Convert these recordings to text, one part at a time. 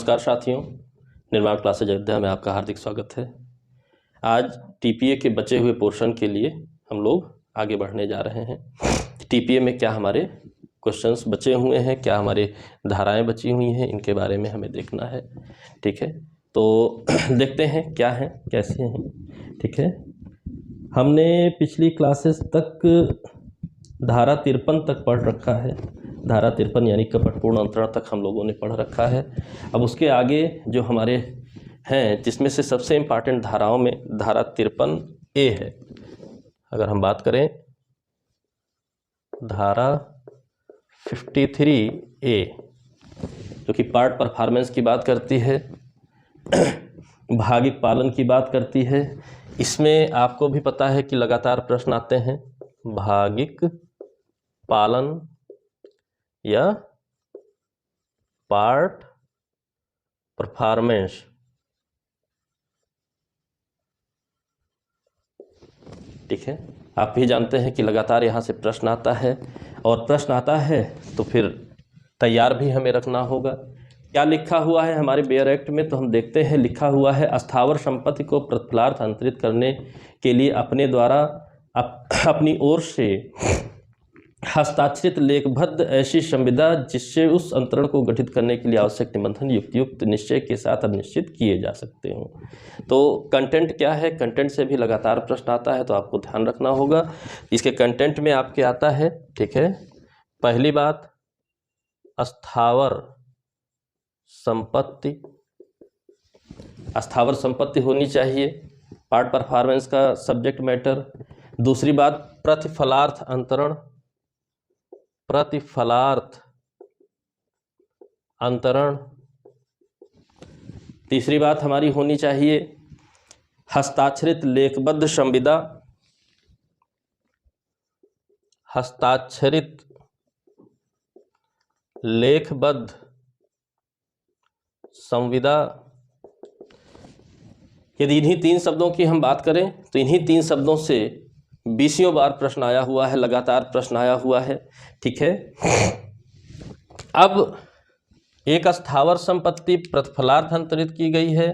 नमस्कार साथियों, निर्माण क्लासेज अयोध्या में आपका हार्दिक स्वागत है। आज टीपीए के बचे हुए पोर्शन के लिए हम लोग आगे बढ़ने जा रहे हैं। टीपीए में क्या हमारे क्वेश्चंस बचे हुए हैं, क्या हमारे धाराएं बची हुई हैं, इनके बारे में हमें देखना है। ठीक है, तो देखते हैं क्या है, कैसे हैं। ठीक है, हमने पिछली क्लासेस तक धारा 53 तक पढ़ रखा है। धारा 53 यानी कपटपूर्ण अंतरण तक हम लोगों ने पढ़ रखा है। अब उसके आगे जो हमारे हैं, जिसमें से सबसे इम्पॉर्टेंट धाराओं में धारा 53A है। अगर हम बात करें धारा 53A, जो कि पार्ट परफॉर्मेंस की बात करती है, भागिक पालन की बात करती है। इसमें आपको भी पता है कि लगातार प्रश्न आते हैं, भागिक पालन या पार्ट परफॉर्मेंस। ठीक है, आप भी जानते हैं कि लगातार यहाँ से प्रश्न आता है, और प्रश्न आता है तो फिर तैयार भी हमें रखना होगा। क्या लिखा हुआ है हमारे बेयर एक्ट में, तो हम देखते हैं। लिखा हुआ है, अस्थावर संपत्ति को प्रतिफलार्थ अंतरित करने के लिए अपने द्वारा अपनी ओर से हस्ताक्षरित लेखबद्ध ऐसी संविदा जिससे उस अंतरण को गठित करने के लिए आवश्यक निबंधन युक्त निश्चय के साथ अब निश्चित किए जा सकते हों। तो कंटेंट क्या है, कंटेंट से भी लगातार प्रश्न आता है, तो आपको ध्यान रखना होगा। इसके कंटेंट में आपके आता है, ठीक है, पहली बात अस्थावर संपत्ति। अस्थावर संपत्ति होनी चाहिए, पार्ट परफॉर्मेंस का सब्जेक्ट मैटर। दूसरी बात प्रतिफलार्थ अंतरण, प्रतिफलार्थ अंतरण। तीसरी बात हमारी होनी चाहिए हस्ताक्षरित लेखबद्ध संविदा, हस्ताक्षरित लेखबद्ध संविदा। यदि इन्हीं 3 शब्दों की हम बात करें तो इन्हीं 3 शब्दों से 20 बार प्रश्न आया हुआ है, लगातार प्रश्न आया हुआ है। ठीक है, अब एक अस्थावर संपत्ति प्रतिफलार्थ अंतरित की गई है,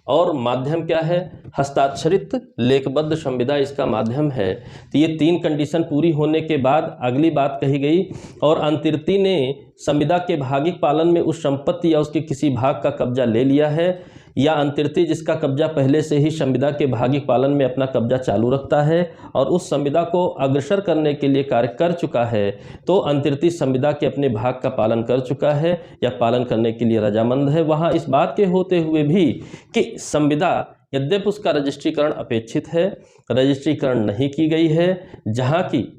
और माध्यम क्या है, हस्ताक्षरित लेखबद्ध संविदा इसका माध्यम है। तो ये 3 कंडीशन पूरी होने के बाद अगली बात कही गई, और अंतरिती ने संविदा के भागिक पालन में उस संपत्ति या उसके किसी भाग का कब्जा ले लिया है, या अंतरिती जिसका कब्जा पहले से ही संविदा के भागिक पालन में अपना कब्जा चालू रखता है और उस संविदा को अग्रसर करने के लिए कार्य कर चुका है, तो अंतरिती संविदा के अपने भाग का पालन कर चुका है या पालन करने के लिए रजामंद है। वहाँ इस बात के होते हुए भी कि संविदा यद्यपि उसका रजिस्ट्रीकरण अपेक्षित है, रजिस्ट्रीकरण नहीं की गई है, जहाँ की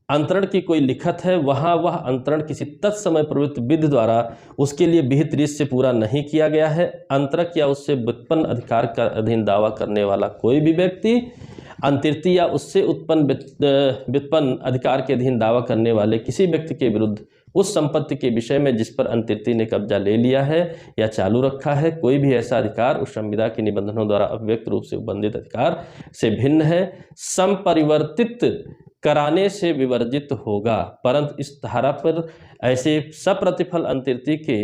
अंतरण की कोई लिखत है, वहाँ वह अंतरण किसी तत्समय प्रवृत्त विधि द्वारा उसके लिए विहित रीत से पूरा नहीं किया गया है। अंतरक या उससे व्युत्पन्न अधिकार का अधीन दावा करने वाला कोई भी व्यक्ति अंतरिती या उससे व्युत्पन्न अधिकार के अधीन दावा करने वाले किसी व्यक्ति के विरुद्ध उस संपत्ति के विषय में जिस पर अंतरिती ने कब्जा ले लिया है या चालू रखा है, कोई भी ऐसा अधिकार उस संविदा के निबंधनों द्वारा अव्यक्त रूप से उल्लंघित अधिकार से भिन्न है, संपरिवर्तित कराने से विवर्जित होगा। परंतु इस धारा पर ऐसे सप्रतिफल अंतरिती के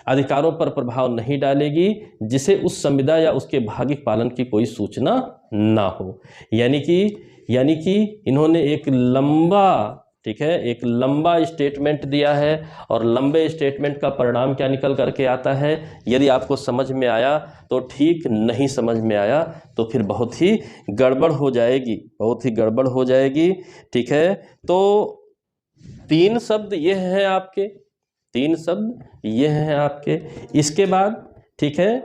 अधिकारों पर प्रभाव नहीं डालेगी जिसे उस संविदा या उसके भागिक पालन की कोई सूचना ना हो। यानी कि इन्होंने एक लंबा, ठीक है, एक लंबा स्टेटमेंट दिया है, और लंबे स्टेटमेंट का परिणाम क्या निकल करके आता है, यदि आपको समझ में आया तो ठीक, नहीं समझ में आया तो फिर बहुत ही गड़बड़ हो जाएगी, बहुत ही गड़बड़ हो जाएगी। ठीक है, तो 3 शब्द ये हैं आपके, 3 शब्द ये हैं आपके। इसके बाद, ठीक है,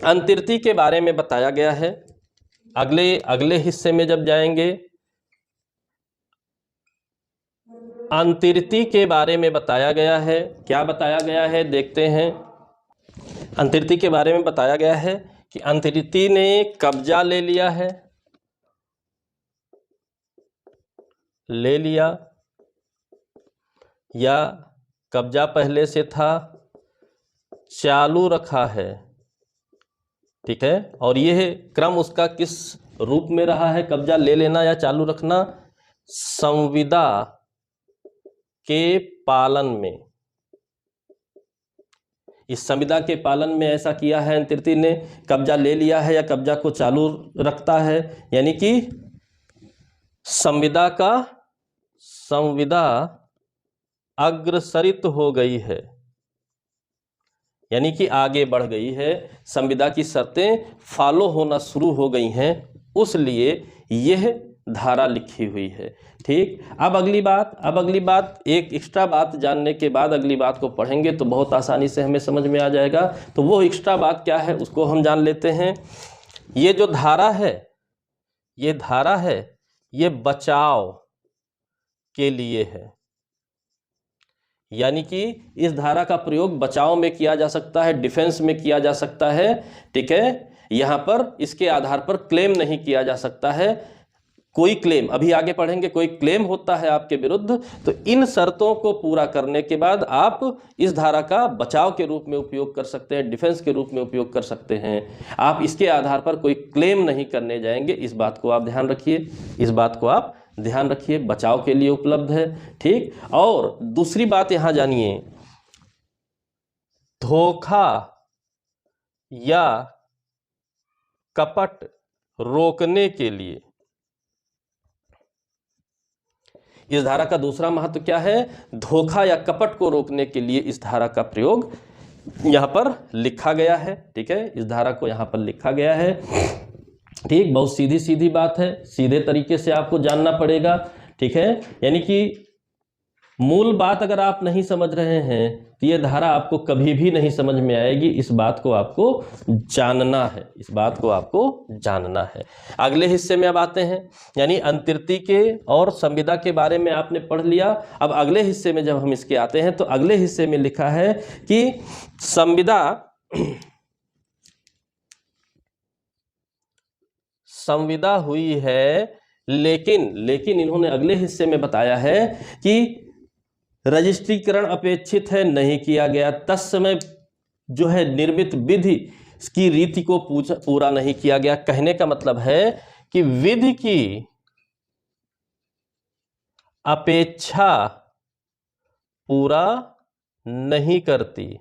अंतरिती के बारे में बताया गया है। अगले हिस्से में जब जाएंगे, अंतरिती के बारे में बताया गया है। क्या बताया गया है, देखते हैं। अंतरिती के बारे में बताया गया है कि अंतरिती ने कब्जा ले लिया है, ले लिया, या कब्जा पहले से था, चालू रखा है। ठीक है, और यह क्रम उसका किस रूप में रहा है, कब्जा ले लेना या चालू रखना, संविदा के पालन में, इस संविदा के पालन में ऐसा किया है अंतर्ती ने, कब्जा ले लिया है या कब्जा को चालू रखता है, यानी कि संविदा अग्रसरित हो गई है, यानी कि आगे बढ़ गई है, संविदा की शर्तें फॉलो होना शुरू हो गई हैं, उसलिए यह धारा लिखी हुई है। ठीक, अब अगली बात एक एक्स्ट्रा बात जानने के बाद अगली बात को पढ़ेंगे तो बहुत आसानी से हमें समझ में आ जाएगा। तो वो एक्स्ट्रा बात क्या है उसको हम जान लेते हैं। ये जो धारा है ये बचाव के लिए है, यानी कि इस धारा का प्रयोग बचाव में किया जा सकता है, डिफेंस में किया जा सकता है। ठीक है, यहां पर इसके आधार पर क्लेम नहीं किया जा सकता है। कोई क्लेम, अभी आगे पढ़ेंगे, कोई क्लेम होता है आपके विरुद्ध तो इन शर्तों को पूरा करने के बाद आप इस धारा का बचाव के रूप में उपयोग कर सकते हैं, डिफेंस के रूप में उपयोग कर सकते हैं। आप इसके आधार पर कोई क्लेम नहीं करने जाएंगे, इस बात को आप ध्यान रखिए, इस बात को आप ध्यान रखिए, बचाव के लिए उपलब्ध है। ठीक, और दूसरी बात यहां जानिए, धोखा या कपट रोकने के लिए इस धारा का दूसरा महत्व क्या है, धोखा या कपट को रोकने के लिए इस धारा का प्रयोग यहां पर लिखा गया है। ठीक है, इस धारा को यहां पर लिखा गया है। ठीक, बहुत सीधी सीधी बात है, सीधे तरीके से आपको जानना पड़ेगा। ठीक है, यानी कि मूल बात अगर आप नहीं समझ रहे हैं तो ये धारा आपको कभी भी नहीं समझ में आएगी, इस बात को आपको जानना है, इस बात को आपको जानना है। अगले हिस्से में अब आते हैं, यानी अंतर्ती के और संविदा के बारे में आपने पढ़ लिया। अब अगले हिस्से में जब हम इसके आते हैं तो अगले हिस्से में लिखा है कि संविदा हुई है, लेकिन इन्होंने अगले हिस्से में बताया है कि रजिस्ट्रीकरण अपेक्षित है, नहीं किया गया, तत्समय जो है निर्मित विधि की रीति को पूरा नहीं किया गया। कहने का मतलब है कि विधि की अपेक्षा पूरा नहीं करती।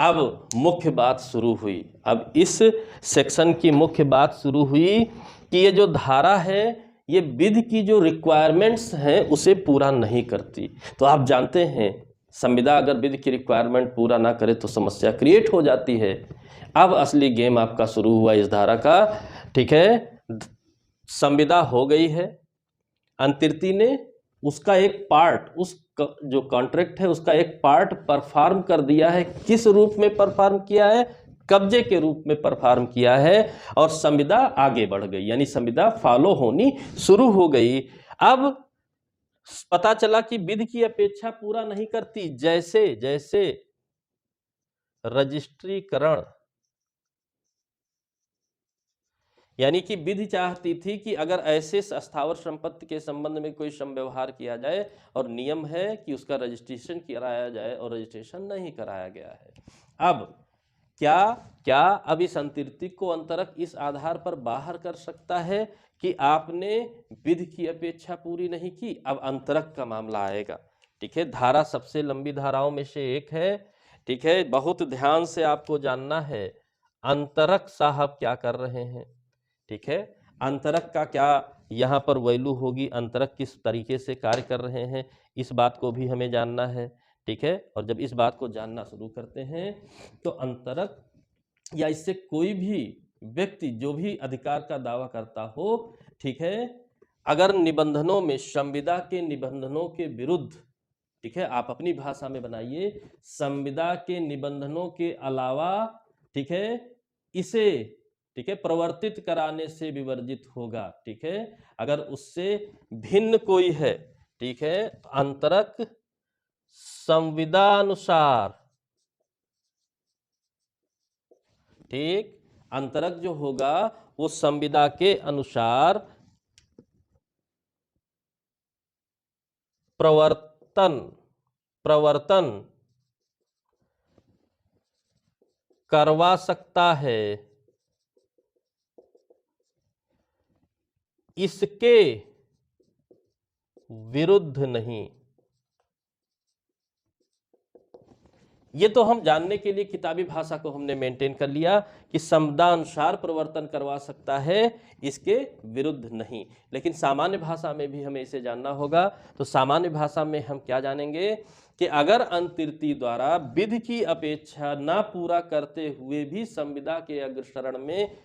अब मुख्य बात शुरू हुई, अब इस सेक्शन की मुख्य बात शुरू हुई कि ये जो धारा है ये विधि की जो रिक्वायरमेंट्स हैं उसे पूरा नहीं करती। तो आप जानते हैं संविदा अगर विधि की रिक्वायरमेंट पूरा ना करे तो समस्या क्रिएट हो जाती है। अब असली गेम आपका शुरू हुआ इस धारा का। ठीक है, संविदा हो गई है, अंतर्ती ने उसका एक पार्ट, उस जो कॉन्ट्रैक्ट है उसका एक पार्ट परफॉर्म कर दिया है। किस रूप में परफॉर्म किया है, कब्जे के रूप में परफॉर्म किया है, और संविदा आगे बढ़ गई, यानी संविदा फॉलो होनी शुरू हो गई। अब पता चला कि विधि की अपेक्षा पूरा नहीं करती, जैसे जैसे रजिस्ट्रीकरण, यानी कि विधि चाहती थी कि अगर ऐसे स्थावर संपत्ति के संबंध में कोई समव्यवहार किया जाए और नियम है कि उसका रजिस्ट्रेशन कराया जाए और रजिस्ट्रेशन नहीं कराया गया है। अब क्या अब इस अंतर्ती को अंतरक इस आधार पर बाहर कर सकता है कि आपने विधि की अपेक्षा पूरी नहीं की। अब अंतरक का मामला आएगा। ठीक है, धारा सबसे लंबी धाराओं में से एक है। ठीक है, बहुत ध्यान से आपको जानना है अंतरक साहब क्या कर रहे हैं। ठीक है, अंतरक का क्या यहाँ पर वैल्यू होगी, अंतरक किस तरीके से कार्य कर रहे हैं, इस बात को भी हमें जानना है। ठीक है, और जब इस बात को जानना शुरू करते हैं तो अंतरक या इससे कोई भी व्यक्ति जो भी अधिकार का दावा करता हो, ठीक है, अगर निबंधनों में संविदा के निबंधनों के विरुद्ध, ठीक है, आप अपनी भाषा में बनाइए, संविदा के निबंधनों के अलावा, ठीक है, इसे, ठीक है, प्रवर्तित कराने से विवर्जित होगा। ठीक है, अगर उससे भिन्न कोई है, ठीक है, अंतरक संविदानुसार, ठीक, अंतरक जो होगा वो संविदा के अनुसार प्रवर्तन करवा सकता है, इसके विरुद्ध नहीं। ये तो हम जानने के लिए किताबी भाषा को हमने मेंटेन कर लिया कि शब्दानुसार परिवर्तन करवा सकता है, इसके विरुद्ध नहीं। लेकिन सामान्य भाषा में भी हमें इसे जानना होगा। तो सामान्य भाषा में हम क्या जानेंगे कि अगर अंतर्ती द्वारा विधि की अपेक्षा ना पूरा करते हुए भी संविदा के अग्रसरण में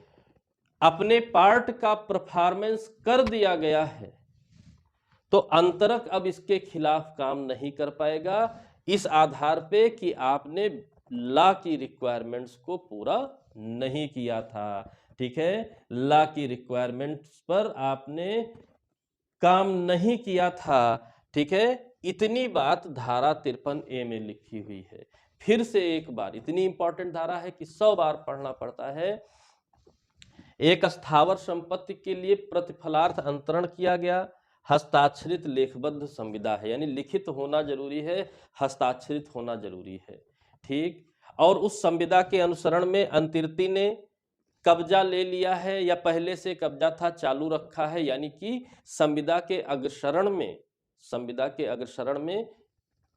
अपने पार्ट का परफॉर्मेंस कर दिया गया है, तो अंतरक अब इसके खिलाफ काम नहीं कर पाएगा, इस आधार पे कि आपने लॉ की रिक्वायरमेंट्स को पूरा नहीं किया था। ठीक है, लॉ की रिक्वायरमेंट्स पर आपने काम नहीं किया था। ठीक है, इतनी बात धारा 53A में लिखी हुई है। फिर से एक बार, इतनी इंपॉर्टेंट धारा है कि 100 बार पढ़ना पड़ता है। एक स्थावर संपत्ति के लिए प्रतिफलार्थ अंतरण किया गया, हस्ताक्षरित लेखबद्ध संविदा है, यानी लिखित होना जरूरी है, हस्ताक्षरित होना जरूरी है। ठीक, और उस संविदा के अनुसरण में अंतर्ती ने कब्जा ले लिया है या पहले से कब्जा था चालू रखा है, यानी कि संविदा के अग्रसरण में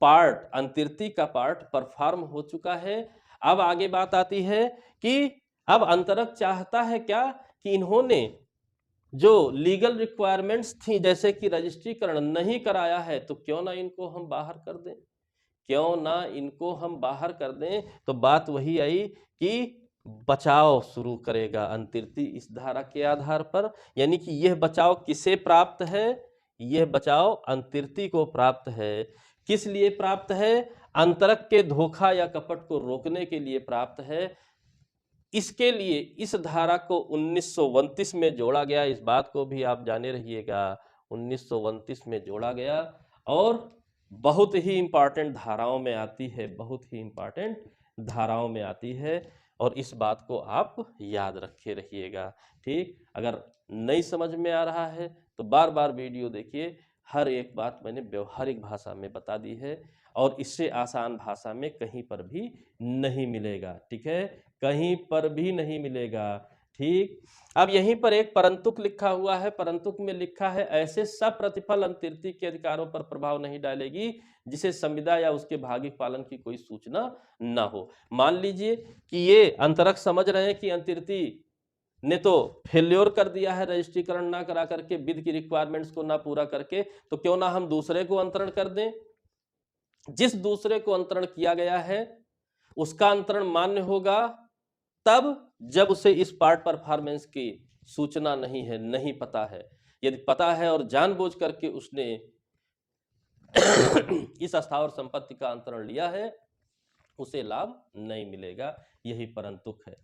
पार्ट, अंतर्ती का पार्ट परफॉर्म हो चुका है। अब आगे बात आती है कि अब अंतरक चाहता है क्या कि इन्होंने जो लीगल रिक्वायरमेंट्स थी, जैसे कि रजिस्ट्रीकरण नहीं कराया है, तो क्यों ना इनको हम बाहर कर दें, क्यों ना इनको हम बाहर कर दें। तो बात वही आई कि बचाव शुरू करेगा अंतर्ती इस धारा के आधार पर, यानी कि यह बचाव किसे प्राप्त है, यह बचाव अंतर्ती को प्राप्त है। किस लिए प्राप्त है? अंतरक के धोखा या कपट को रोकने के लिए प्राप्त है। इसके लिए इस धारा को 1929 में जोड़ा गया, इस बात को भी आप जाने रहिएगा, 1929 में जोड़ा गया और बहुत ही इंपॉर्टेंट धाराओं में आती है, बहुत ही इंपॉर्टेंट धाराओं में आती है, और इस बात को आप याद रखे रहिएगा। ठीक, अगर नहीं समझ में आ रहा है तो बार बार वीडियो देखिए, हर एक बात मैंने व्यवहारिक भाषा में बता दी है और इससे आसान भाषा में कहीं पर भी नहीं मिलेगा। ठीक है, कहीं पर भी नहीं मिलेगा। ठीक, अब यहीं पर एक परंतुक लिखा हुआ है, परंतुक में लिखा है ऐसे सब प्रतिफल अंतर्ती के अधिकारों पर प्रभाव नहीं डालेगी जिसे संविदा या उसके भागिक पालन की कोई सूचना न हो। मान लीजिए कि ये अंतरक समझ रहे हैं कि अंतर्ती ने तो फेल्योर कर दिया है रजिस्ट्रीकरण ना करा करके, विधि की रिक्वायरमेंट्स को ना पूरा करके, तो क्यों ना हम दूसरे को अंतरण कर दें। जिस दूसरे को अंतरण किया गया है उसका अंतरण मान्य होगा तब जब उसे इस पार्ट परफॉर्मेंस की सूचना नहीं है, नहीं पता है। यदि पता है और जानबूझ करके उसने इस स्थावर संपत्ति का अंतरण लिया है, उसे लाभ नहीं मिलेगा। यही परंतुक है।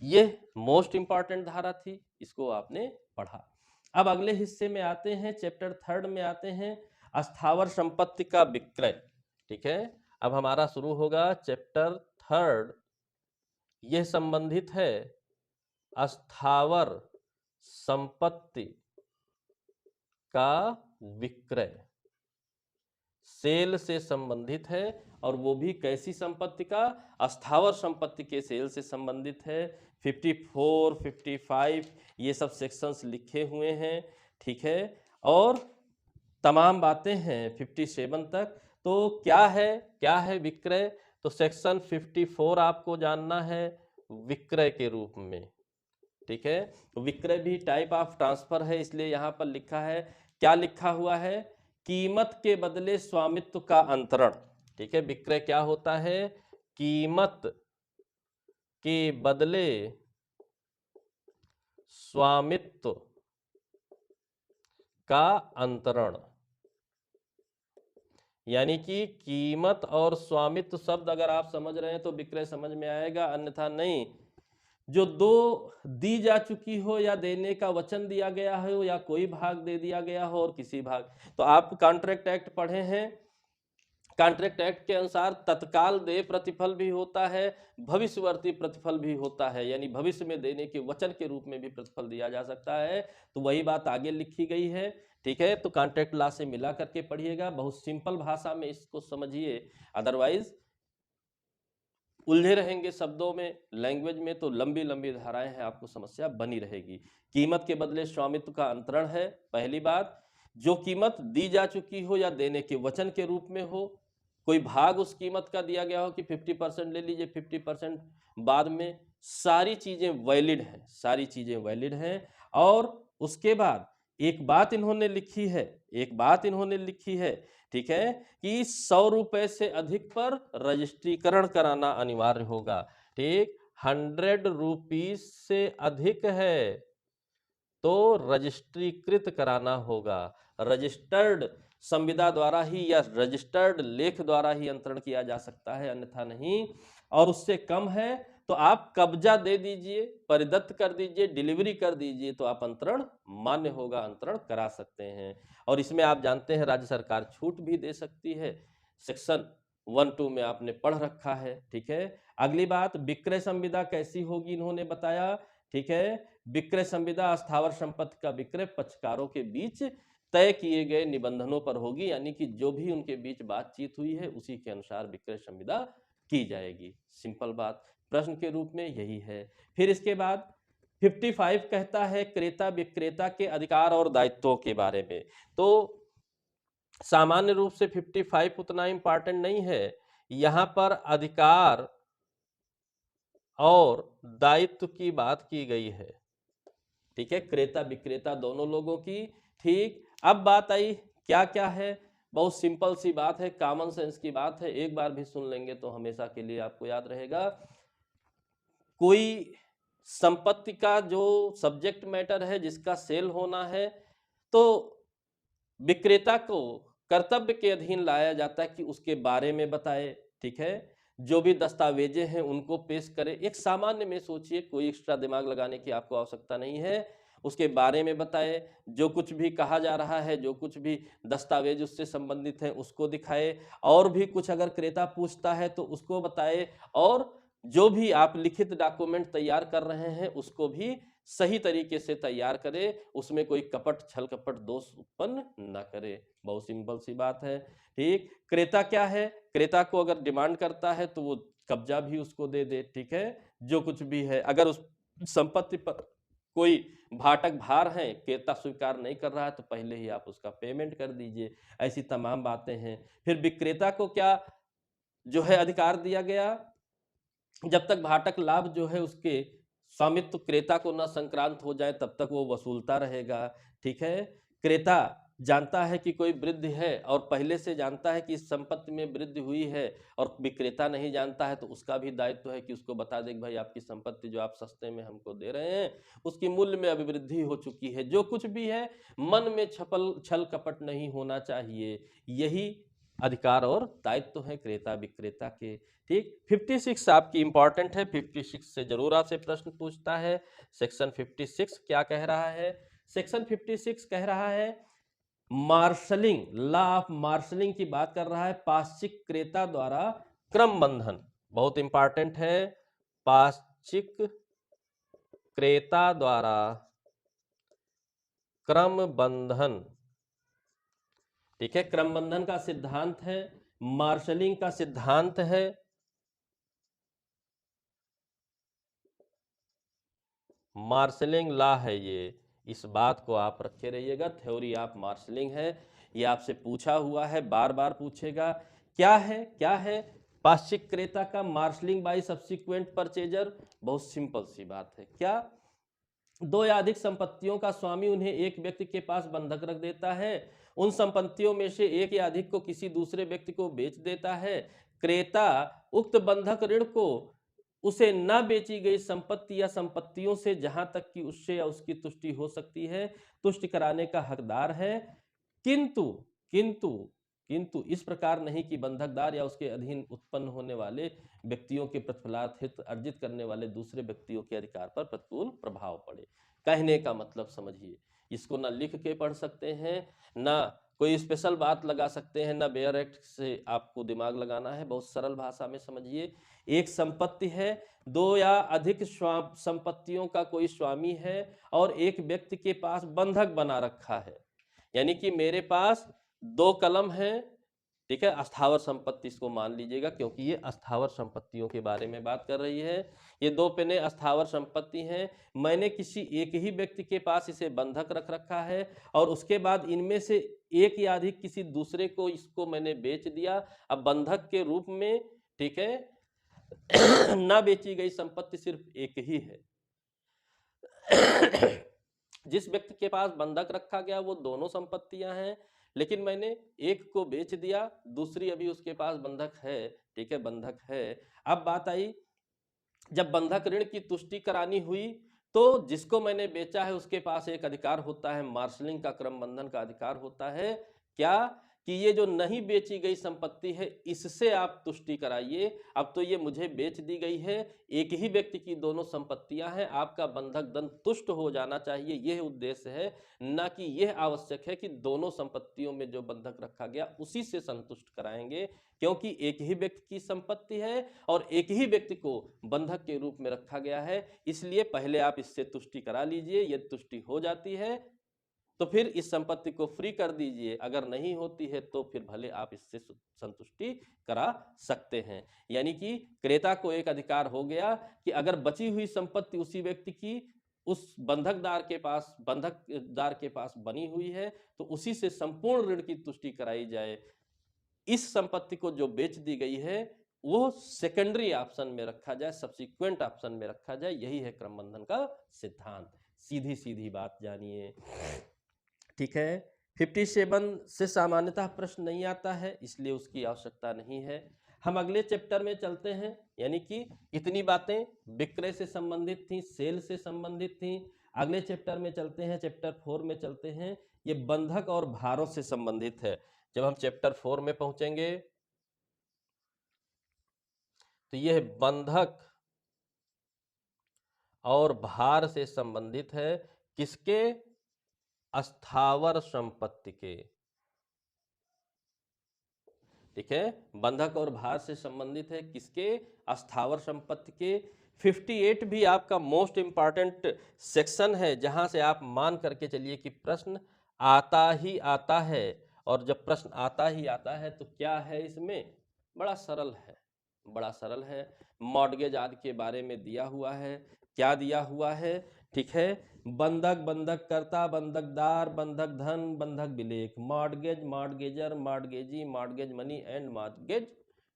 यह मोस्ट इंपॉर्टेंट धारा थी, इसको आपने पढ़ा। अब अगले हिस्से में आते हैं, चैप्टर 3 में आते हैं, स्थावर संपत्ति का विक्रय। ठीक है, अब हमारा शुरू होगा चैप्टर 3। यह संबंधित है स्थावर संपत्ति का विक्रय, सेल से संबंधित है, और वो भी कैसी संपत्ति का? स्थावर संपत्ति के सेल से संबंधित है। 54, 55 ये सब सेक्शंस लिखे हुए हैं। ठीक है, और तमाम बातें हैं 57 तक। तो क्या है विक्रय? तो सेक्शन 54 आपको जानना है विक्रय के रूप में। ठीक है, विक्रय भी टाइप ऑफ ट्रांसफर है, इसलिए यहां पर लिखा है, क्या लिखा हुआ है? कीमत के बदले स्वामित्व का अंतरण। ठीक है, विक्रय क्या होता है? कीमत के बदले स्वामित्व का अंतरण, यानी कि कीमत और स्वामित्व शब्द अगर आप समझ रहे हैं तो विक्रय समझ में आएगा, अन्यथा नहीं। जो दो दी जा चुकी हो या देने का वचन दिया गया हो या कोई भाग दे दिया गया हो और किसी भाग, तो आप कॉन्ट्रैक्ट एक्ट पढ़े हैं, कॉन्ट्रैक्ट एक्ट के अनुसार तत्काल देय प्रतिफल भी होता है, भविष्यवर्ती प्रतिफल भी होता है, यानी भविष्य में देने के वचन के रूप में भी प्रतिफल दिया जा सकता है। तो वही बात आगे लिखी गई है। ठीक है, तो कॉन्ट्रैक्ट लॉ से मिला करके पढ़िएगा, बहुत सिंपल भाषा में इसको समझिए, अदरवाइज उलझे रहेंगे शब्दों में, लैंग्वेज में तो लंबी लंबी धाराएं हैं, आपको समस्या बनी रहेगी। कीमत के बदले स्वामित्व का अंतरण है। पहली बात, जो कीमत दी जा चुकी हो या देने के वचन के रूप में हो, कोई भाग उस कीमत का दिया गया हो कि 50% ले लीजिए, 50% बाद में, सारी चीजें वैलिड हैं, सारी चीजें वैलिड हैं। और उसके बाद एक बात इन्होंने लिखी है, एक बात इन्होंने लिखी है, ठीक है, कि 100 रुपए से अधिक पर रजिस्ट्रीकरण कराना अनिवार्य होगा। ठीक, 100 रुपीज से अधिक है तो रजिस्ट्रीकृत कराना होगा। रजिस्टर्ड संविदा द्वारा ही या रजिस्टर्ड लेख द्वारा ही अंतरण किया जा सकता है, अन्यथा नहीं। और उससे कम है तो आप कब्जा दे दीजिए, परिदत्त कर दीजिए, डिलीवरी कर दीजिए, तो आप अंतरण मान्य होगा, अंतरण करा सकते हैं। और इसमें आप जानते हैं राज्य सरकार छूट भी दे सकती है, सेक्शन 1-2 में आपने पढ़ रखा है। ठीक है, अगली बात, विक्रय संविदा कैसी होगी इन्होंने बताया। ठीक है, विक्रय संविदा स्थावर संपत्ति का विक्रय पक्षकारों के बीच तय किए गए निबंधनों पर होगी, यानी कि जो भी उनके बीच बातचीत हुई है उसी के अनुसार विक्रय संविदा की जाएगी। सिंपल बात, प्रश्न के रूप में यही है। फिर इसके बाद 55 कहता है क्रेता विक्रेता के अधिकार और दायित्वों के बारे में। तो सामान्य रूप से 55 उतना इंपॉर्टेंट नहीं है, यहां पर अधिकार और दायित्व की बात की गई है। ठीक है, क्रेता विक्रेता दोनों लोगों की। ठीक, अब बात आई क्या क्या है, बहुत सिंपल सी बात है, कॉमन सेंस की बात है, एक बार भी सुन लेंगे तो हमेशा के लिए आपको याद रहेगा। कोई संपत्ति का जो सब्जेक्ट मैटर है, जिसका सेल होना है, तो विक्रेता को कर्तव्य के अधीन लाया जाता है कि उसके बारे में बताए। ठीक है, जो भी दस्तावेजें हैं उनको पेश करे। एक सामान्य में सोचिए, कोई एक्स्ट्रा दिमाग लगाने की आपको आवश्यकता नहीं है, उसके बारे में बताए, जो कुछ भी कहा जा रहा है, जो कुछ भी दस्तावेज उससे संबंधित हैं उसको दिखाए, और भी कुछ अगर क्रेता पूछता है तो उसको बताए, और जो भी आप लिखित डॉक्यूमेंट तैयार कर रहे हैं उसको भी सही तरीके से तैयार करे, उसमें कोई कपट छल कपट दोष उत्पन्न ना करे। बहुत सिंपल सी बात है। ठीक, क्रेता क्या है, क्रेता को अगर डिमांड करता है तो वो कब्जा भी उसको दे दे। ठीक है, जो कुछ भी है, अगर उस संपत्ति पर कोई भाटक भार है, क्रेता स्वीकार नहीं कर रहा है, तो पहले ही आप उसका पेमेंट कर दीजिए। ऐसी तमाम बातें हैं। फिर विक्रेता को क्या जो है अधिकार दिया गया, जब तक भाटक लाभ जो है उसके स्वामित्व क्रेता को न संक्रांत हो जाए तब तक वो वसूलता रहेगा। ठीक है, क्रेता जानता है कि कोई वृद्धि है और पहले से जानता है कि इस संपत्ति में वृद्धि हुई है, और विक्रेता नहीं जानता है, तो उसका भी दायित्व है कि उसको बता दे कि भाई आपकी संपत्ति जो आप सस्ते में हमको दे रहे हैं उसकी मूल्य में अभी वृद्धि हो चुकी है। जो कुछ भी है, मन में छल कपट नहीं होना चाहिए। यही अधिकार और दायित्व है क्रेता विक्रेता के। ठीक, 56 आपकी इंपॉर्टेंट है, 56 से जरूर आपसे प्रश्न पूछता है। सेक्शन 56 क्या कह रहा है? सेक्शन 56 कह रहा है मार्शलिंग, लॉ ऑफ मार्शलिंग की बात कर रहा है, पाश्चिक क्रेता द्वारा क्रम बंधन। बहुत इंपॉर्टेंट है, पाश्चिक क्रेता द्वारा क्रम बंधन। ठीक है, क्रम बंधन का सिद्धांत है, मार्शलिंग का सिद्धांत है। मार्शलिंग लॉ है ये, इस बात को आप रखे रहिएगा। थ्योरी ऑफ मार्शलिंग है, ये आपसे पूछा हुआ है, बार बार पूछेगा। क्या है, क्या है पाश्चिक क्रेता का मार्शलिंग बाय सब्सिक्वेंट परचेजर? बहुत सिंपल सी बात है। क्या, दो या अधिक संपत्तियों का स्वामी उन्हें एक व्यक्ति के पास बंधक रख देता है, उन संपत्तियों में से एक या अधिक को किसी दूसरे व्यक्ति को बेच देता है। क्रेता उक्त बंधक ऋण को उसे न बेची गई संपत्ति या संपत्तियों से जहां तक कि उससे या उसकी तुष्टि हो सकती है तुष्ट कराने का हकदार है, किंतु किंतु किंतु इस प्रकार नहीं कि बंधकदार या उसके अधीन उत्पन्न होने वाले व्यक्तियों के प्रतिफलार्थ हित अर्जित करने वाले दूसरे व्यक्तियों के अधिकार पर प्रतिकूल प्रभाव पड़े। कहने का मतलब समझिए, इसको ना लिख के पढ़ सकते हैं, ना कोई स्पेशल बात लगा सकते हैं, ना बेयर एक्ट से आपको दिमाग लगाना है। बहुत सरल भाषा में समझिए, एक संपत्ति है, दो या अधिक संपत्तियों का कोई स्वामी है और एक व्यक्ति के पास बंधक बना रखा है। यानी कि मेरे पास दो कलम हैं, ठीक है, अस्थावर संपत्ति इसको मान लीजिएगा, क्योंकि ये अस्थावर संपत्तियों के बारे में बात कर रही है। ये 2 पेने अस्थावर संपत्ति हैं। मैंने किसी एक ही व्यक्ति के पास इसे बंधक रख रखा है और उसके बाद इनमें से एक या अधिक किसी दूसरे को इसको मैंने बेच दिया। अब बंधक के रूप में, ठीक है, ना बेची गई संपत्ति सिर्फ एक ही है। जिस व्यक्ति के पास बंधक रखा गया वो दोनों संपत्तियां हैं, लेकिन मैंने एक को बेच दिया, दूसरी अभी उसके पास बंधक है, ठीक है, बंधक है। अब बात आई, जब बंधक ऋण की तुष्टि करानी हुई तो जिसको मैंने बेचा है उसके पास एक अधिकार होता है, मार्शलिंग का, क्रम बंधन का अधिकार होता है। क्या कि ये जो नहीं बेची गई संपत्ति है इससे आप तुष्टि कराइए। अब तो ये मुझे बेच दी गई है, एक ही व्यक्ति की दोनों संपत्तियां हैं, आपका बंधक धन तुष्ट हो जाना चाहिए, यह उद्देश्य है, ना कि यह आवश्यक है कि दोनों संपत्तियों में जो बंधक रखा गया उसी से संतुष्ट कराएंगे, क्योंकि एक ही व्यक्ति की संपत्ति है और एक ही व्यक्ति को बंधक के रूप में रखा गया है। इसलिए पहले आप इससे तुष्टि करा लीजिए, यदि तुष्टि हो जाती है तो फिर इस संपत्ति को फ्री कर दीजिए, अगर नहीं होती है तो फिर भले आप इससे संतुष्टि करा सकते हैं। यानी कि क्रेता को एक अधिकार हो गया कि अगर बची हुई संपत्ति उसी व्यक्ति की उस बंधकदार के पास बनी हुई है तो उसी से संपूर्ण ऋण की तुष्टि कराई जाए। इस संपत्ति को जो बेच दी गई है वो सेकेंडरी ऑप्शन में रखा जाए, सब्सिक्वेंट ऑप्शन में रखा जाए, यही है क्रम बंधन का सिद्धांत। सीधी सीधी बात जानिए, ठीक है। 57 से सामान्यतः प्रश्न नहीं आता है, इसलिए उसकी आवश्यकता नहीं है। हम अगले चैप्टर में चलते हैं, यानी कि इतनी बातें विक्रय से संबंधित थी, सेल से संबंधित थी। अगले चैप्टर में चलते हैं, चैप्टर 4 में चलते हैं, ये बंधक और भारों से संबंधित है। जब हम चैप्टर 4 में पहुंचेंगे तो यह बंधक और भार से संबंधित है, किसके? अस्थावर संपत्ति के, ठीक है। बंधक और भार से संबंधित है, किसके? अस्थावर संपत्ति के। 58 भी आपका मोस्ट इंपॉर्टेंट सेक्शन है, जहां से आप मान करके चलिए कि प्रश्न आता ही आता है। और जब प्रश्न आता ही आता है तो क्या है इसमें? बड़ा सरल है, बड़ा सरल है। मॉर्गेज आदि के बारे में दिया हुआ है। क्या दिया हुआ है? ठीक है, बंधक, बंधक कर्ता, बंधकदार, बंधक धन, बंधक विलेख, mortgage, mortgager, mortgagee, mortgage money and mortgage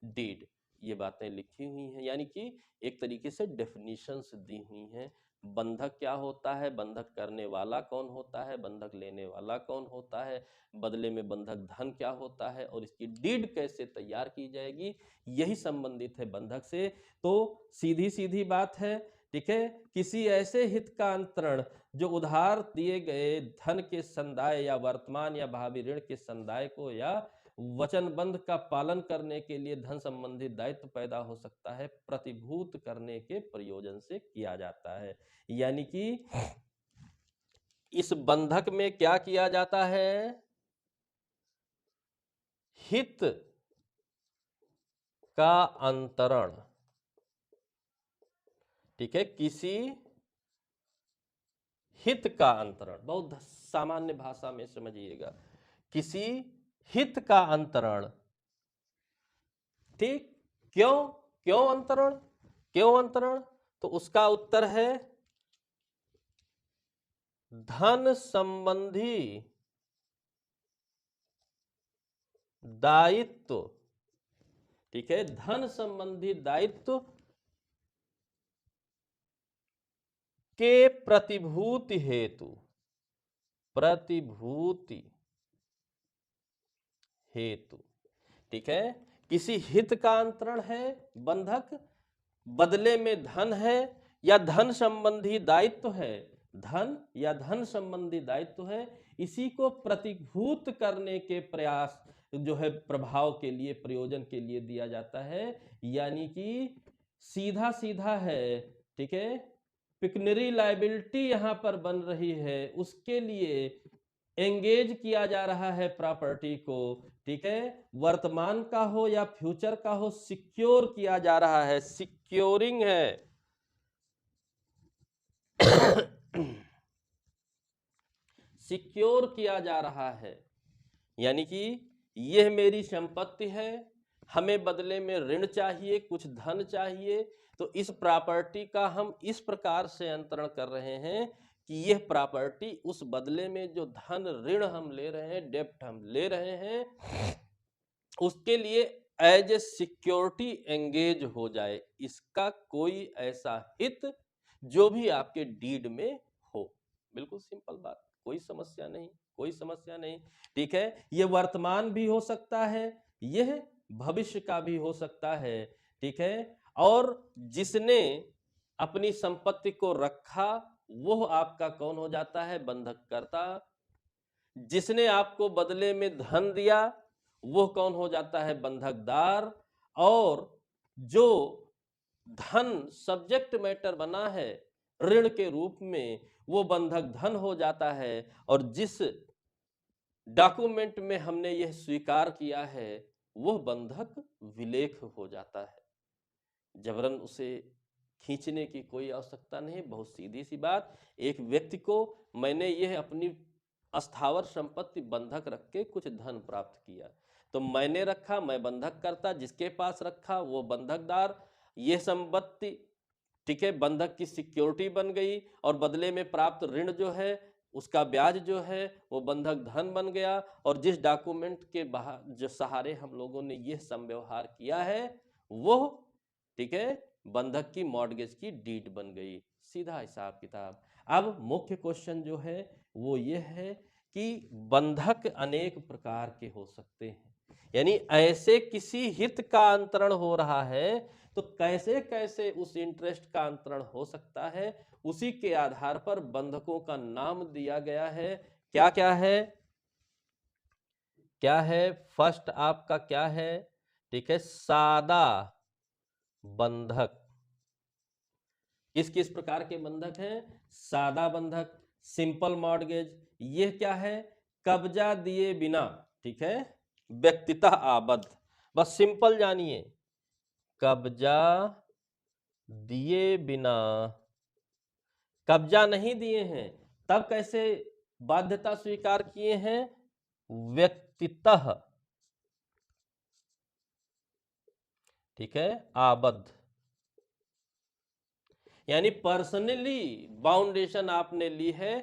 deed, ये बातें लिखी हुई हैं। यानी कि एक तरीके से डेफिनेशंस दी हुई हैं। बंधक क्या होता है, बंधक करने वाला कौन होता है, बंधक लेने वाला कौन होता है, बदले में बंधक धन क्या होता है और इसकी डीड कैसे तैयार की जाएगी, यही संबंधित है बंधक से। तो सीधी सीधी बात है, ठीक है। किसी ऐसे हित का अंतरण जो उधार दिए गए धन के संदाय या वर्तमान या भावी ऋण के संदाय को या वचनबंध का पालन करने के लिए धन संबंधी दायित्व पैदा हो सकता है, प्रतिभूत करने के प्रयोजन से किया जाता है। यानी कि इस बंधक में क्या किया जाता है? हित का अंतरण, ठीक है। किसी हित का अंतरण, बहुत सामान्य भाषा में समझिएगा, किसी हित का अंतरण, ठीक। क्यों? क्यों अंतरण? क्यों अंतरण? तो उसका उत्तर है धन संबंधी दायित्व, ठीक है। धन संबंधी दायित्व के प्रतिभूति हेतु, प्रतिभूति हेतु, ठीक है। किसी हित का अंतरण है बंधक, बदले में धन है या धन संबंधी दायित्व है, धन या धन संबंधी दायित्व है, इसी को प्रतिभूत करने के प्रयास जो है प्रभाव के लिए, प्रयोजन के लिए दिया जाता है। यानी कि सीधा सीधा है, ठीक है। पिक्यूनरी लायबिलिटी यहां पर बन रही है, उसके लिए एंगेज किया जा रहा है प्रॉपर्टी को, ठीक है। वर्तमान का हो या फ्यूचर का हो, सिक्योर किया जा रहा है, सिक्योरिंग है। सिक्योर किया जा रहा है, यानी कि यह मेरी संपत्ति है, हमें बदले में ऋण चाहिए, कुछ धन चाहिए, तो इस प्रॉपर्टी का हम इस प्रकार से अंतरण कर रहे हैं कि यह प्रॉपर्टी उस बदले में जो धन ऋण हम ले रहे हैं, डेब्ट हम ले रहे हैं, उसके लिए एज ए सिक्योरिटी एंगेज हो जाए। इसका कोई ऐसा हित जो भी आपके डीड में हो। बिल्कुल सिंपल बात, कोई समस्या नहीं, कोई समस्या नहीं। ठीक है, यह वर्तमान भी हो सकता है, यह भविष्य का भी हो सकता है। ठीक है, और जिसने अपनी संपत्ति को रखा वो आपका कौन हो जाता है? बंधककर्ता। जिसने आपको बदले में धन दिया वो कौन हो जाता है? बंधकदार। और जो धन सब्जेक्ट मैटर बना है ऋण के रूप में, वो बंधक धन हो जाता है। और जिस डॉक्यूमेंट में हमने यह स्वीकार किया है वो बंधक विलेख हो जाता है। जबरन उसे खींचने की कोई आवश्यकता नहीं। बहुत सीधी सी बात, एक व्यक्ति को मैंने यह अपनी अस्थावर संपत्ति बंधक रख के कुछ धन प्राप्त किया, तो मैंने रखा, मैं बंधक करता, जिसके पास रखा वो बंधकदार। ये संपत्ति ठीक है बंधक की सिक्योरिटी बन गई, और बदले में प्राप्त ऋण जो है उसका ब्याज जो है वो बंधक धन बन गया। और जिस डॉक्यूमेंट के जो सहारे हम लोगों ने यह संव्यवहार किया है वो ठीक है बंधक की मॉर्गेज की डीड बन गई। सीधा हिसाब किताब। अब मुख्य क्वेश्चन जो है वो ये है कि बंधक अनेक प्रकार के हो सकते हैं, यानी ऐसे किसी हित का अंतरण हो रहा है तो कैसे कैसे उस इंटरेस्ट का अंतरण हो सकता है, उसी के आधार पर बंधकों का नाम दिया गया है। क्या क्या है? क्या है? फर्स्ट आपका क्या है? ठीक है, सादा बंधक। किस किस प्रकार के बंधक हैं? सादा बंधक, सिंपल मॉर्गेज। ये क्या है? कब्जा दिए बिना, ठीक है, व्यक्तितः आबद्ध। बस सिंपल जानिए, कब्जा दिए बिना, कब्जा नहीं दिए हैं तब कैसे बाध्यता स्वीकार किए हैं? व्यक्तितः, ठीक है, आबद्ध, यानी पर्सनली बाउंडेशन आपने ली है,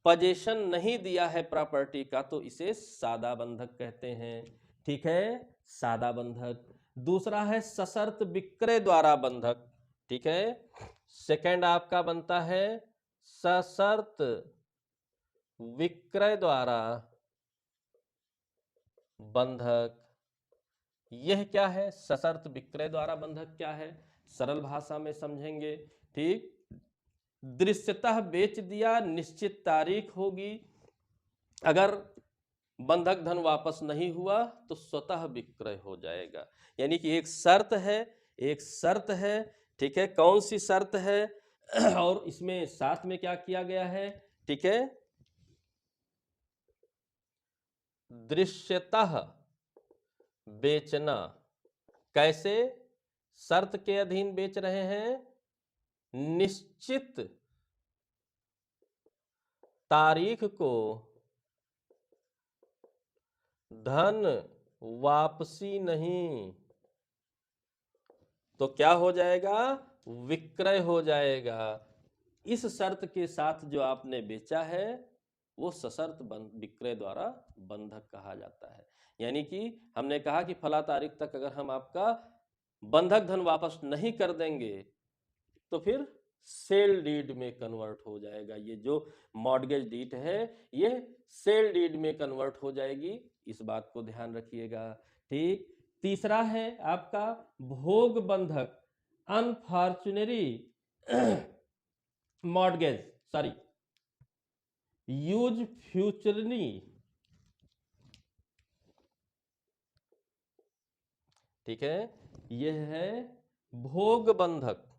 पजेशन नहीं दिया है प्रॉपर्टी का, तो इसे सादा बंधक कहते हैं। ठीक है, सादा बंधक। दूसरा है सशर्त विक्रय द्वारा बंधक। ठीक है, सेकंड आपका बनता है सशर्त विक्रय द्वारा बंधक। यह क्या है? सशर्त विक्रय द्वारा बंधक क्या है? सरल भाषा में समझेंगे। ठीक, दृश्यतः बेच दिया, निश्चित तारीख होगी, अगर बंधक धन वापस नहीं हुआ तो स्वतः विक्रय हो जाएगा। यानी कि एक शर्त है, एक शर्त है। ठीक है, कौन सी शर्त है? और इसमें साथ में क्या किया गया है? ठीक है, दृश्यतः बेचना। कैसे? शर्त के अधीन बेच रहे हैं, निश्चित तारीख को धन वापसी नहीं, तो क्या हो जाएगा? विक्रय हो जाएगा। इस शर्त के साथ जो आपने बेचा है वो सशर्त विक्रय द्वारा बंधक कहा जाता है। यानी कि हमने कहा कि फला तारीख तक अगर हम आपका बंधक धन वापस नहीं कर देंगे तो फिर सेल डीड में कन्वर्ट हो जाएगा। ये जो मॉर्गेज डीड है ये सेल डीड में कन्वर्ट हो जाएगी, इस बात को ध्यान रखिएगा। ठीक, तीसरा है आपका भोग बंधक, अनफॉर्चुनेटली मॉर्गेज, सॉरी, यूज फ्यूचरली। ठीक है, यह है भोग बंधक।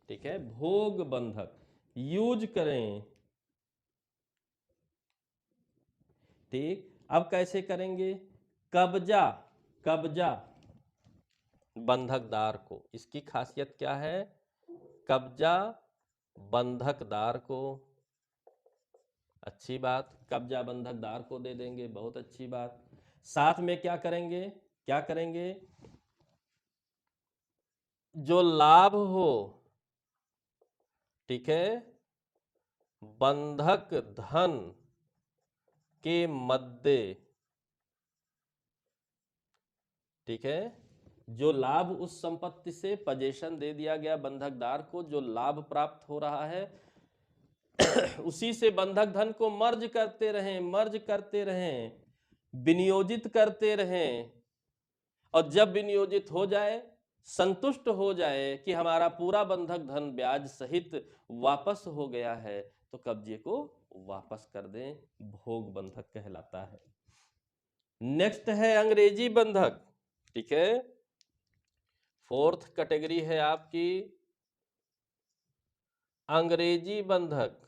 ठीक है, भोग बंधक यूज करें। ठीक, अब कैसे करेंगे? कब्जा, कब्जा बंधकदार को, इसकी खासियत क्या है? कब्जा बंधकदार को, अच्छी बात। कब्जा बंधकदार को दे देंगे, बहुत अच्छी बात। साथ में क्या करेंगे, क्या करेंगे, जो लाभ हो, ठीक है, बंधक धन के मध्य, ठीक है, जो लाभ उस संपत्ति से पजेशन दे दिया गया बंधकदार को, जो लाभ प्राप्त हो रहा है उसी से बंधक धन को मर्ज करते रहें, मर्ज करते रहें, विनियोजित करते रहें, और जब विनियोजित हो जाए, संतुष्ट हो जाए कि हमारा पूरा बंधक धन ब्याज सहित वापस हो गया है, तो कब्जे को वापस कर दें, भोग बंधक कहलाता है। नेक्स्ट है अंग्रेजी बंधक, ठीक है, फोर्थ कैटेगरी है आपकी अंग्रेजी बंधक।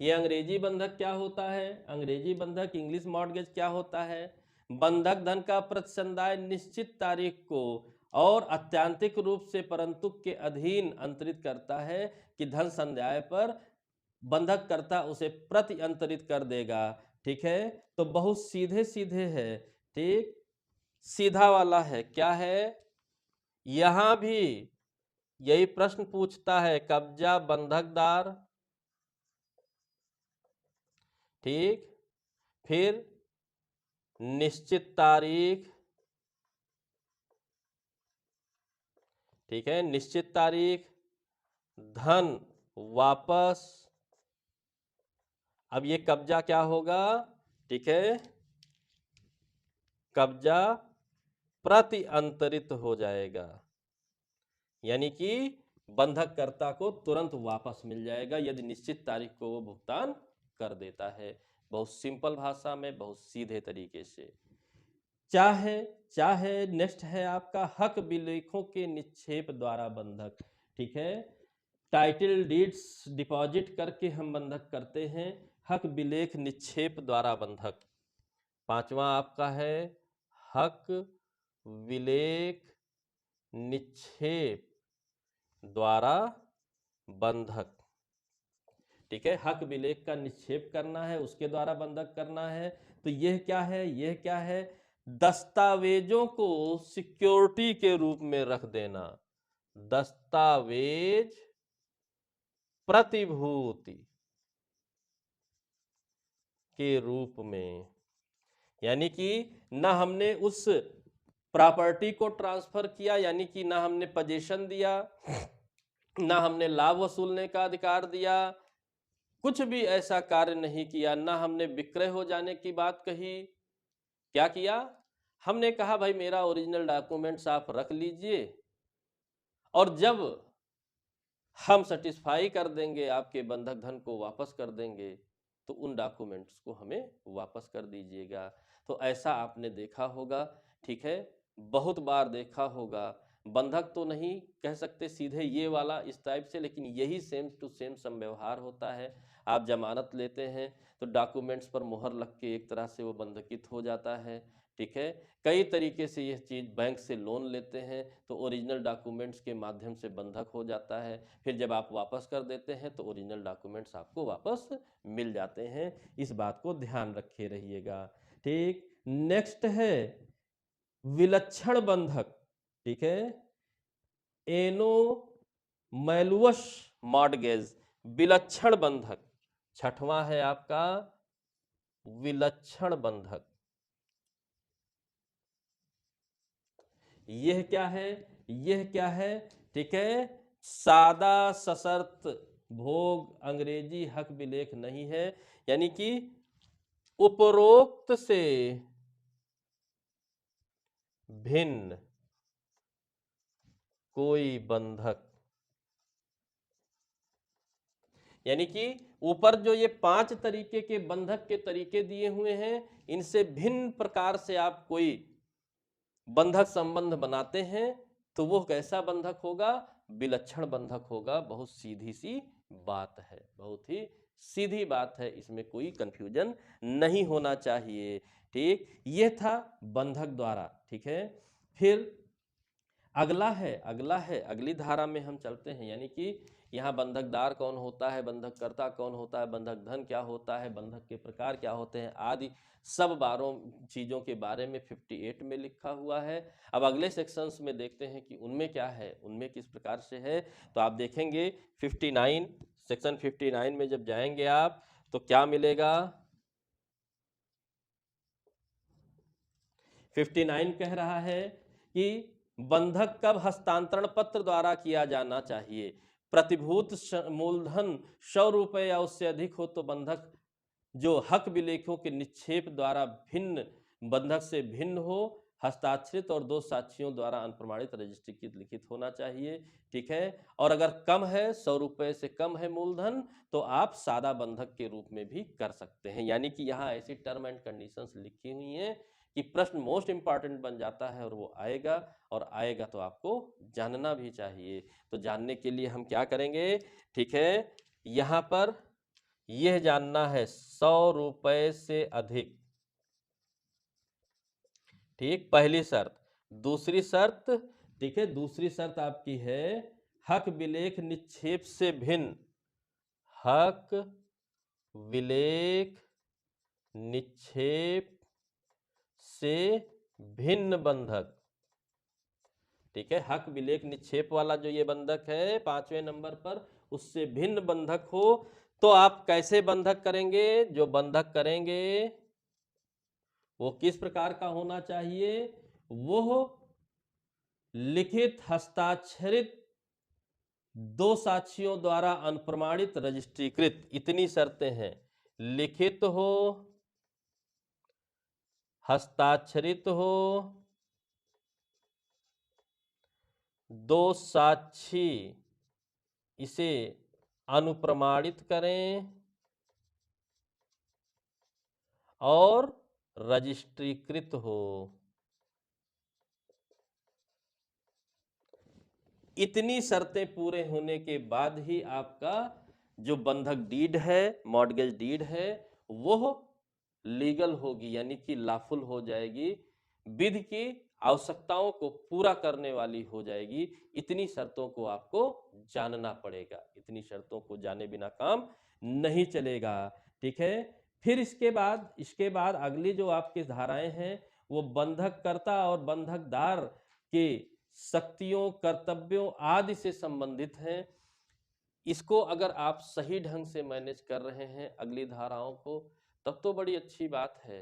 ये अंग्रेजी बंधक क्या होता है, अंग्रेजी बंधक इंग्लिश मॉर्टगेज क्या होता है, बंधक धन का प्रतिसंदाय निश्चित तारीख को और अत्यांतिक रूप से परंतु के अधीन अंतरित करता है कि धन संध्याय पर बंधक करता उसे प्रति अंतरित कर देगा, ठीक है। तो बहुत सीधे सीधे है, ठीक, सीधा वाला है, क्या है, यहां भी यही प्रश्न पूछता है, कब्जा बंधकदार, ठीक, फिर निश्चित तारीख, ठीक है, निश्चित तारीख, धन वापस। अब ये कब्जा क्या होगा, ठीक है, कब्जा प्रति अंतरित हो जाएगा, यानी कि बंधककर्ता को तुरंत वापस मिल जाएगा यदि निश्चित तारीख को वो भुगतान कर देता है। बहुत सिंपल भाषा में, बहुत सीधे तरीके से। चाहे चाहे नेक्स्ट है आपका हक विलेखों के निक्षेप द्वारा बंधक, ठीक है, टाइटल डीड्स डिपॉजिट करके हम बंधक करते हैं, हक विलेख निक्षेप द्वारा बंधक। पांचवा आपका है हक विलेख निक्षेप द्वारा बंधक, ठीक है, हक विलेख का निक्षेप करना है, उसके द्वारा बंधक करना है। तो यह क्या है, यह क्या है, दस्तावेजों को सिक्योरिटी के रूप में रख देना, दस्तावेज प्रतिभूति के रूप में, यानी कि ना हमने उस प्रॉपर्टी को ट्रांसफर किया, यानी कि ना हमने पजेशन दिया, ना हमने लाभ वसूलने का अधिकार दिया, कुछ भी ऐसा कार्य नहीं किया, ना हमने विक्रय हो जाने की बात कही। क्या किया, हमने कहा भाई मेरा ओरिजिनल डॉक्यूमेंट्स आप रख लीजिए, और जब हम सेटिस्फाई कर देंगे, आपके बंधक धन को वापस कर देंगे, तो उन डॉक्यूमेंट्स को हमें वापस कर दीजिएगा। तो ऐसा आपने देखा होगा, ठीक है, बहुत बार देखा होगा। बंधक तो नहीं कह सकते सीधे ये वाला इस टाइप से, लेकिन यही सेम टू सेम समव्यवहार होता है। आप जमानत लेते हैं तो डॉक्यूमेंट्स पर मुहर लग के एक तरह से वो बंधकित हो जाता है, ठीक है। कई तरीके से यह चीज़, बैंक से लोन लेते हैं तो ओरिजिनल डॉक्यूमेंट्स के माध्यम से बंधक हो जाता है, फिर जब आप वापस कर देते हैं तो ओरिजिनल डॉक्यूमेंट्स आपको वापस मिल जाते हैं। इस बात को ध्यान रखे रहिएगा, ठीक। नेक्स्ट है विलक्षण बंधक, ठीक है, एनो मैलुअस मॉर्टगेज, विलक्षण बंधक। छठवां है आपका विलक्षण बंधक। यह क्या है, यह क्या है, ठीक है, सादा सशर्त भोग अंग्रेजी हक विलेख नहीं है, यानी कि उपरोक्त से भिन्न कोई बंधक, यानी कि ऊपर जो ये 5 तरीके के बंधक के तरीके दिए हुए हैं, इनसे भिन्न प्रकार से आप कोई बंधक संबंध बनाते हैं तो वो कैसा बंधक होगा, विलक्षण बंधक होगा। बहुत सीधी सी बात है, बहुत ही सीधी बात है, इसमें कोई कंफ्यूजन नहीं होना चाहिए, ठीक। ये था बंधक द्वारा, ठीक है। फिर अगला है, अगली धारा में हम चलते हैं, यानी कि यहाँ बंधकदार कौन होता है, बंधककर्ता कौन होता है, बंधक धन क्या होता है, बंधक के प्रकार क्या होते हैं आदि सब 12 चीज़ों के बारे में 58 में लिखा हुआ है। अब अगले सेक्शंस में देखते हैं कि उनमें क्या है, उनमें किस प्रकार से है। तो आप देखेंगे 59 सेक्शन 59 में जब जाएंगे आप तो क्या मिलेगा, 59 कह रहा है कि बंधक कब हस्तांतरण पत्र द्वारा किया जाना चाहिए। प्रतिभूत मूलधन 100 रुपये या उससे अधिक हो तो बंधक जो हक विलेखों के निक्षेप द्वारा भिन्न बंधक से भिन्न हो, हस्ताक्षरित और 2 साक्षियों द्वारा अनप्रमाणित रजिस्ट्रीकृत लिखित होना चाहिए। ठीक है। और अगर कम है, 100 रुपये से कम है मूलधन, तो आप सादा बंधक के रूप में भी कर सकते हैं। यानी कि यहाँ ऐसी टर्म एंड कंडीशंस लिखी हुई हैं कि प्रश्न मोस्ट इंपॉर्टेंट बन जाता है और वो आएगा, और आएगा तो आपको जानना भी चाहिए। तो जानने के लिए हम क्या करेंगे, ठीक है, यहाँ पर यह जानना है 100 रुपये से अधिक, ठीक, पहली शर्त। दूसरी शर्त, ठीक है, दूसरी शर्त आपकी है हक विलेख निक्षेप से भिन्न, हक विलेख निक्षेप से भिन्न बंधक। ठीक है, हक विलेख निक्षेप वाला जो ये बंधक है 5वें नंबर पर, उससे भिन्न बंधक हो तो आप कैसे बंधक करेंगे, जो बंधक करेंगे वो किस प्रकार का होना चाहिए, वो लिखित हस्ताक्षरित 2 साक्षियों द्वारा अनप्रमाणित रजिस्ट्रीकृत, इतनी शर्तें हैं, लिखित हो, हस्ताक्षरित हो, 2 साक्षी इसे अनुप्रमाणित करें और रजिस्ट्रीकृत हो। इतनी शर्तें पूरे होने के बाद ही आपका जो बंधक डीड है, मॉर्गेज डीड है, वो लीगल होगी, यानी कि लॉफुल हो जाएगी, विधि की आवश्यकताओं को पूरा करने वाली हो जाएगी। इतनी शर्तों को आपको जानना पड़ेगा, इतनी शर्तों को जाने बिना काम नहीं चलेगा। ठीक है। फिर इसके बाद अगली जो आपकी धाराएं हैं वो बंधककर्ता और बंधकदार के शक्तियों, कर्तव्यों आदि से संबंधित हैं। इसको अगर आप सही ढंग से मैनेज कर रहे हैं अगली धाराओं को, तब तो बड़ी अच्छी बात है,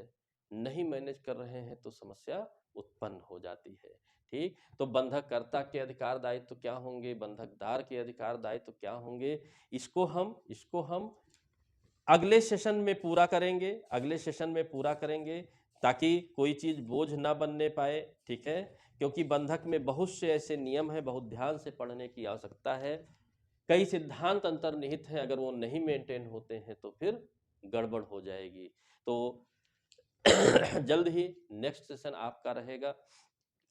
नहीं मैनेज कर रहे हैं तो समस्या उत्पन्न हो जाती है। ठीक, तो बंधककर्ता के अधिकार दायित्व तो क्या होंगे, बंधकदार के अधिकार दायित्व तो क्या होंगे, इसको हम अगले सेशन में पूरा करेंगे, अगले सेशन में पूरा करेंगे, ताकि कोई चीज बोझ ना बनने पाए। ठीक है, क्योंकि बंधक में बहुत से ऐसे नियम हैं, बहुत ध्यान से पढ़ने की आवश्यकता है, कई सिद्धांत अंतर्निहित हैं, अगर वो नहीं मेंटेन होते हैं तो फिर गड़बड़ हो जाएगी। तो जल्द ही नेक्स्ट सेशन आपका रहेगा,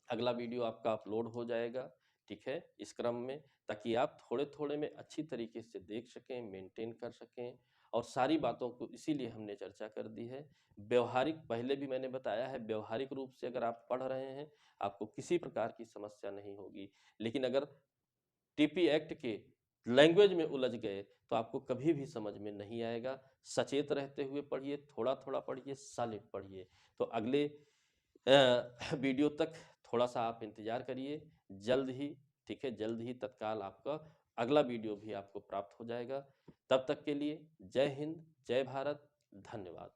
अगला वीडियो आपका अपलोड हो जाएगा। ठीक है, इस क्रम में, ताकि आप थोड़े थोड़े में अच्छी तरीके से देख सकें, मेंटेन कर सकें, और सारी बातों को इसीलिए हमने चर्चा कर दी है। व्यवहारिक, पहले भी मैंने बताया है, व्यवहारिक रूप से अगर आप पढ़ रहे हैं आपको किसी प्रकार की समस्या नहीं होगी। लेकिन अगर टीपी एक्ट के लैंग्वेज में उलझ गए तो आपको कभी भी समझ में नहीं आएगा। सचेत रहते हुए पढ़िए, थोड़ा थोड़ा पढ़िए, सॉलिड पढ़िए। तो अगले वीडियो तक थोड़ा सा आप इंतजार करिए, जल्द ही, ठीक है, जल्द ही तत्काल आपका अगला वीडियो भी आपको प्राप्त हो जाएगा। तब तक के लिए जय हिंद, जय भारत, धन्यवाद।